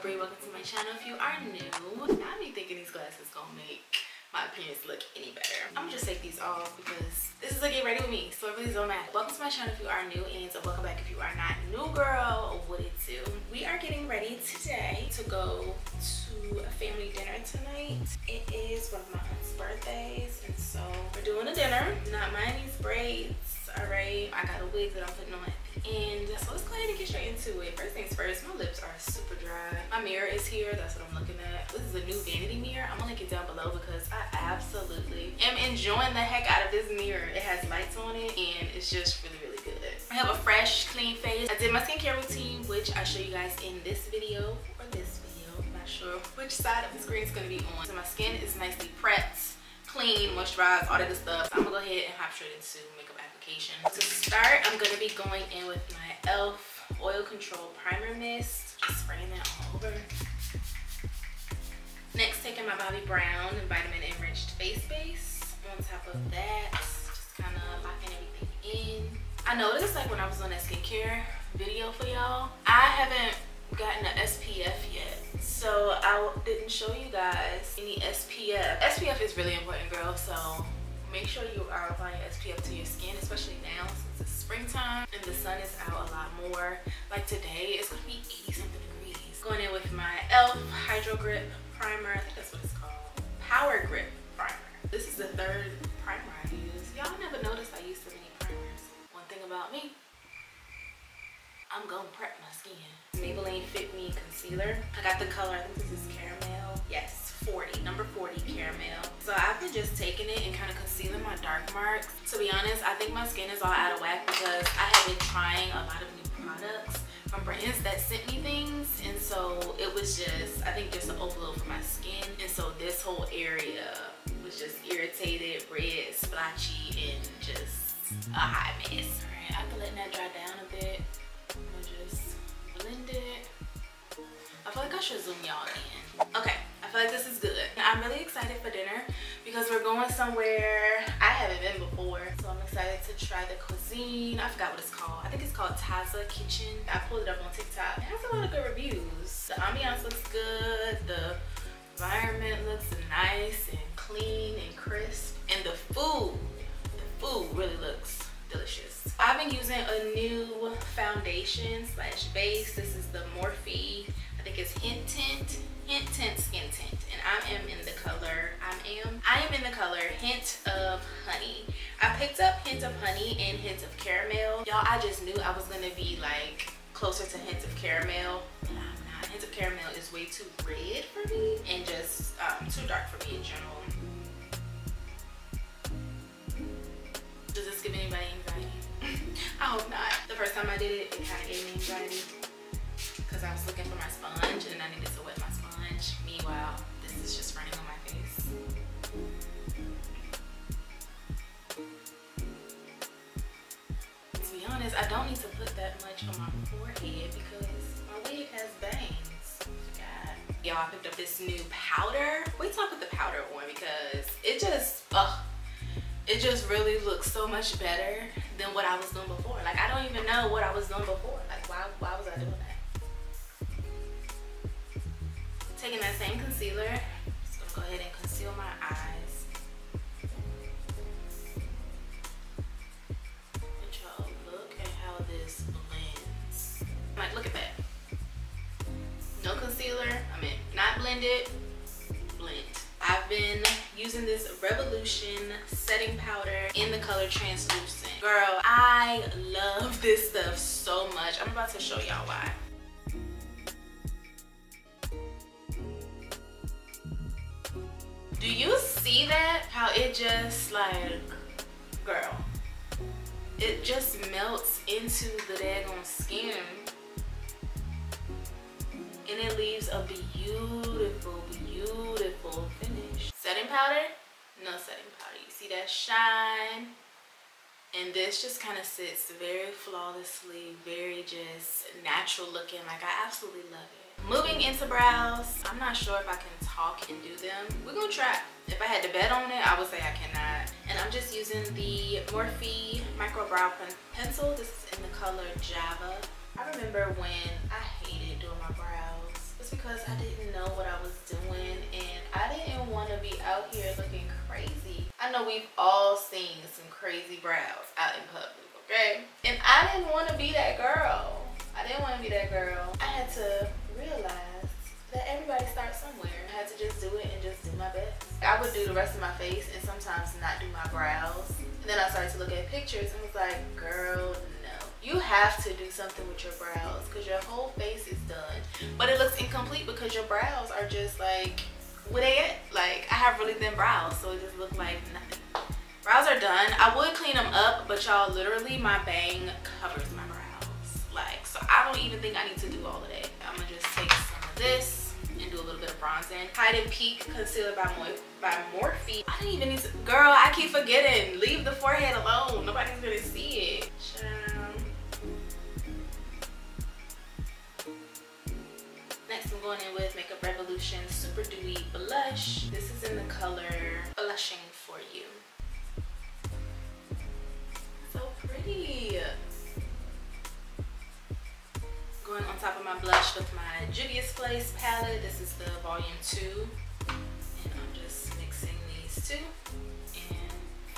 Bree. Welcome to my channel. If you are new, I be thinking these glasses gonna make my appearance look any better. I'm gonna just take these off because this is a get ready with me, so it really don't matter. Welcome to my channel if you are new, and welcome back if you are not. New girl, what it do? We are getting ready today to go to a family dinner tonight. It is one of my aunt's birthdays, and so we're doing a dinner. Not mind these braids, all right? I got a wig that I'm putting on at the end, so let's go ahead and get straight into it. First things first, my lips are super dry. My mirror is here, that's what I'm looking at. This is a new vanity mirror. I'm gonna link it down below because I absolutely am enjoying the heck out of this mirror. It has lights on it and it's just really, really good. I have a fresh, clean face. I did my skincare routine, which I'll show you guys in this video or this video. I'm not sure which side of the screen is gonna be on. So my skin is nicely prepped, clean, moisturized, all that good stuff. So I'm gonna go ahead and hop straight into makeup application. To start, I'm gonna be going in with my e.l.f. Oil Control Primer Mist. Just spraying that all over. Next, taking my Bobbi Brown Vitamin Enriched Face Base. On top of that, just kind of locking everything in. I noticed, like, when I was on that skincare video for y'all, I haven't gotten an SPF yet. So I didn't show you guys any SPF. SPF is really important, girl, so make sure you are applying SPF to your skin, especially now since it's springtime and the sun is out a lot more. Like today, it's gonna be 80-something degrees. Going in with my e.l.f. Hydro Grip Primer. I think that's what it's called. Power Grip Primer. This is the third primer I use. Y'all never noticed I use so many primers. One thing about me, I'm gonna prep my skin. Maybelline Fit Me Concealer. I got the color, I think this is Caramel. Yes, 40, number 40 Caramel. So I've been just taking it and kind of concealing my dark marks. To be honest, I think my skin is all out of whack because I have been trying a lot of new products from brands that sent me things, and so it was just, I think, just an overload for my skin, and so this whole area was just irritated, red, splotchy, and just a hot mess. All right, after letting that dry down a bit, I'm gonna just blend it. I feel like I should zoom y'all in. Okay, I feel like this is good. I'm really excited for dinner because we're going somewhere I haven't been before. So I'm excited to try the cuisine. I forgot what it's called. I think it's called Taza Kitchen. I pulled it up on TikTok. It has a lot of good reviews. The ambiance looks good. The environment looks nice and clean and crisp. And the food really looks delicious. I've been using a new foundation slash base. This is the Morphe, I think it's Hint Tint Skin Tint, and I am in the color Hint of Honey. I picked up Hint of Honey and Hint of Caramel. Y'all, I just knew I was gonna be like closer to Hint of Caramel, but I'm not. Hint of Caramel is way too red for me and just too dark for me in general. Does this give anybody anxiety? I hope not. The first time I did it, it kind of gave me anxiety because I was looking for my sponge and I needed to wet my sponge. Meanwhile, this is just running on my face. To be honest, I don't need to put that much on my forehead because my wig has bangs. God. Y'all, I picked up this new powder. Wait till I put the powder on because it just really looks so much better than what I was doing before. Like, I don't even know what I was doing before. Like, why was I doing that? Taking that same concealer, just gonna go ahead and conceal my eyes. But y'all, look at how this blends. Like, look at that. No concealer, not blended, blend. I've been using this Revolution setting powder in the color Translucent. Girl, I love this stuff so much. I'm about to show y'all why. Do you see that? How it just like, girl, it just melts into the daggone skin. And it leaves a beautiful, beautiful finish. Setting powder, no setting powder. You see that shine? And this just kind of sits very flawlessly, very just natural looking. Like, I absolutely love it. Moving into brows, I'm not sure if I can talk and do them. We're gonna try. If I had to bet on it, I would say I cannot. And I'm just using the Morphe Micro Brow Pencil. This is in the color Java. I remember when I hated doing my brows. It's because because I didn't know what I was doing and I didn't want to be out here looking crazy. I know we've all seen some crazy brows out in public, okay? And I didn't want to be that girl. I didn't want to be that girl. I had to realize that everybody starts somewhere. I had to just do it and just do my best. I would do the rest of my face and sometimes not do my brows. And then I started to look at pictures and was like, girl, no. You have to do something with your brows because your whole face is done. But it looks incomplete because your brows are just like, where they at? Like, I have really thin brows, so it just looked like nothing. Brows are done. I would clean them up, but y'all, literally my bang covers my brows. Like, so I don't even think I need to do all of that. I'm gonna just take some of this and do a little bit of bronzing. Hide and Peak Concealer by Morphe. I didn't even need to, girl, I keep forgetting. Leave the forehead alone. Nobody's gonna see it. Next, I'm going in with Makeup Revolution Super Dewy Blush. This is in the color Blushing For You. So pretty. Going on top of my blush with my Juvia's Place palette. This is the Volume 2. And I'm just mixing these two and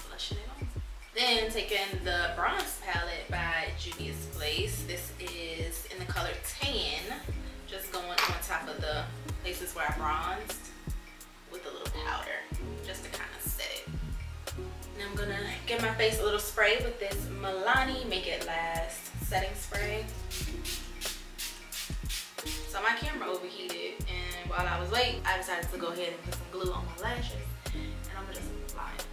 blushing it on. Then taking the bronze palette by Juvia's Place. This is in the color Tan. Just going on top of the places where I bronzed with a little powder just to kind of set it. Now I'm gonna give my face a little spray with this Milani Make It Last setting spray. So my camera overheated, and while I was waiting, I decided to go ahead and put some glue on my lashes, and I'm gonna just apply it.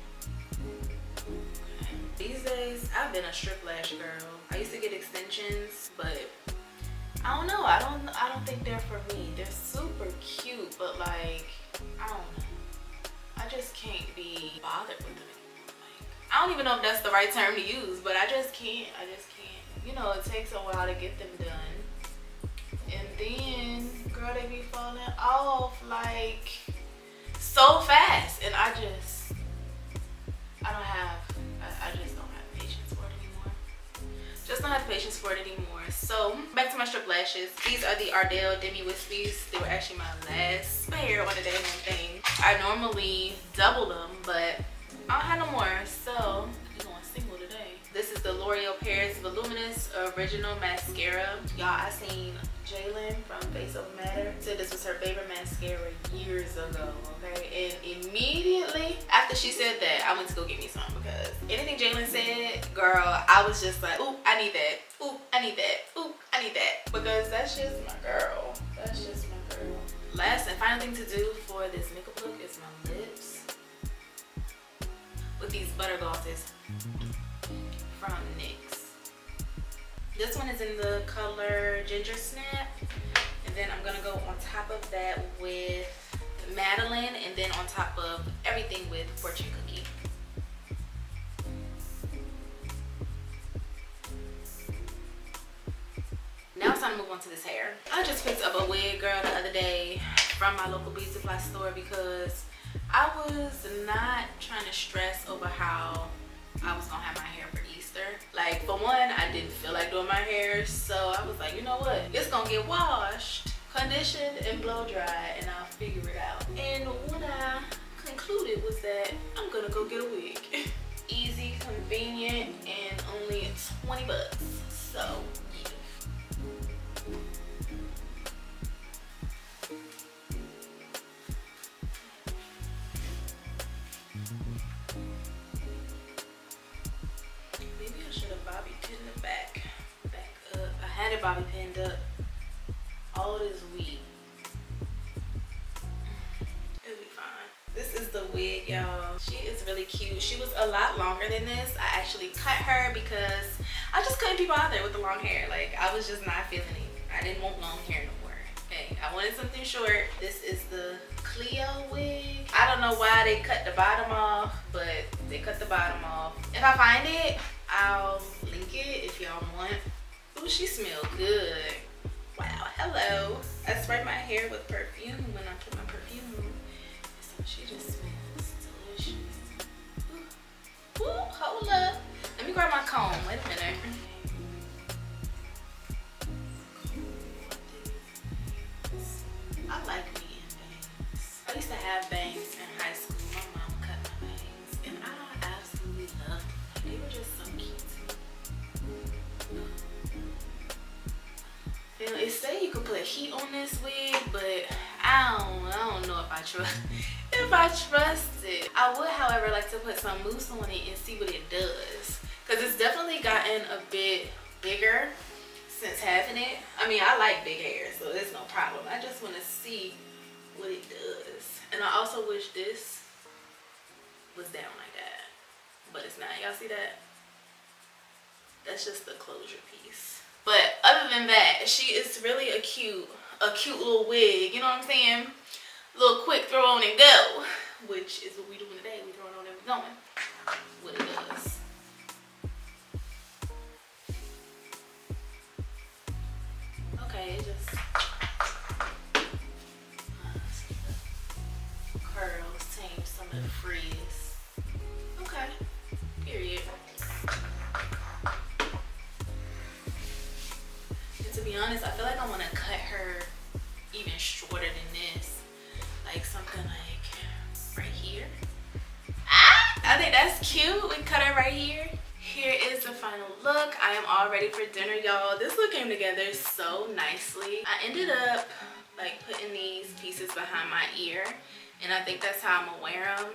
Okay. These days, I've been a strip lash girl. I used to get extensions, but I don't know. I don't think they're for me. They're super cute, but like, I don't know. I just can't be bothered with them anymore. Like, I don't even know if that's the right term to use, but I just can't. You know, it takes a while to get them done. And then, girl, they be falling off like so fast. And I just don't have patience for it anymore. Just don't have patience for it anymore. So back to my strip lashes. These are the Ardell Demi Wispies. They were actually my last spare on the day one thing. I normally double them, but I don't have no more. So I'm going single today. This is the L'Oreal Paris Voluminous Original Mascara. Y'all, I seen Jalen from Face Over Matter said this was her favorite mascara years ago, okay? And immediately after she said that, I went to go get me some because anything Jalen said, girl, I was just like, ooh, I need that. Ooh, I need that. Ooh, I need that. Because that's just my girl. That's just my girl. Last and final thing to do for this makeup look is my lips with these butter glosses from NYX. This one is in the color Ginger Snap, and then I'm gonna go on top of that with Madeline, and then on top of everything with Fortune Cookie. Now it's time to move on to this hair. I just picked up a wig, girl, the other day from my local beauty supply store because I was not trying to stress over how I was gonna have my hair for Easter. Like, for one, I didn't feel like doing my hair, so I was like, you know what? It's gonna get washed, conditioned, and blow dried, and I'll figure it out. And what I concluded was that I'm gonna go get a wig. Easy, convenient, and only 20 bucks. So, yeah. I had it bobby pinned up all this week. It'll be fine. This is the wig, y'all. She is really cute. She was a lot longer than this. I actually cut her because I just couldn't be bothered with the long hair. Like, I was just not feeling it. I didn't want long hair no more. Okay, I wanted something short. This is the Cleo wig. I don't know why they cut the bottom off, but they cut the bottom off. If I find it, I'll link it if y'all want. Ooh, she smells good. Wow, hello. I sprayed my hair with perfume when I put my perfume. So she just smells delicious. Ooh, hold up. Let me grab my comb. Wait a minute. heat on this wig, but I don't know if I trust it. I would, however, like to put some mousse on it and see what it does, because it's definitely gotten a bit bigger since having it. I mean, I like big hair, so there's no problem. I just want to see what it does. And I also wish this was down like that, but it's not. Y'all see that? That's just the closure piece. But other than that, she is really a cute little wig, you know what I'm saying? A little quick throw on and go, which is what we doing today. We throwing on and we going. What it does. Okay, it just curls, tame some of the frizz. Okay, period. And to be honest, I feel like I want to cut her even shorter than this, like something like right here. I think that's cute. We cut her right here. Here is the final look. I am all ready for dinner, y'all. This look came together so nicely. I ended up like putting these pieces behind my ear, and I think that's how I'm gonna wear them.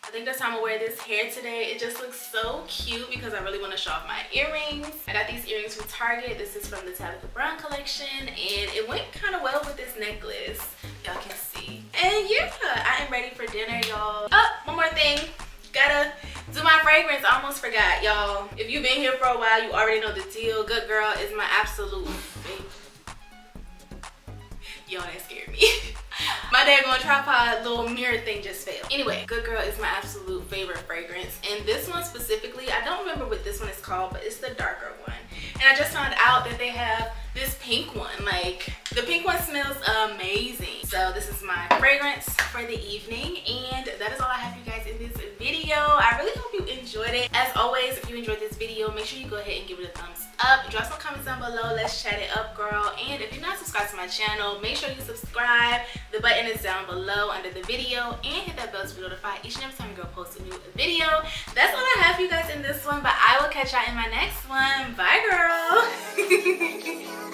I think that's how I'm gonna wear this hair today. It just looks so cute because I really want to show off my earrings. I got these earrings from Target. This is from the Tabitha Brown collection, and it went kind of well with this necklace. Y'all can see. And yeah, I am ready for dinner, y'all. Oh, one more thing. Gotta do my fragrance. I almost forgot, y'all. If you've been here for a while, you already know the deal. Good Girl is my absolute favorite. Y'all, that scared me. My daggone tripod little mirror thing just failed. Anyway, Good Girl is my absolute favorite fragrance. And this one specifically, I don't remember what this one is called, but it's the darker one. And I just found out that they have this pink one. Like, the pink one smells amazing. So this is my fragrance for the evening. And that is all I have for you guys in this video. I really hope you enjoyed it. As always, if you enjoyed this video, make sure you go ahead and give it a thumbs up. Drop some comments down below. Let's chat it up, girl. And if you're not subscribed to my channel, make sure you subscribe. The button is down below under the video, and hit that bell to be notified each and every time your girl posts a new video. That's all I have for you guys in this one, but I will catch y'all in my next one. Bye, girl.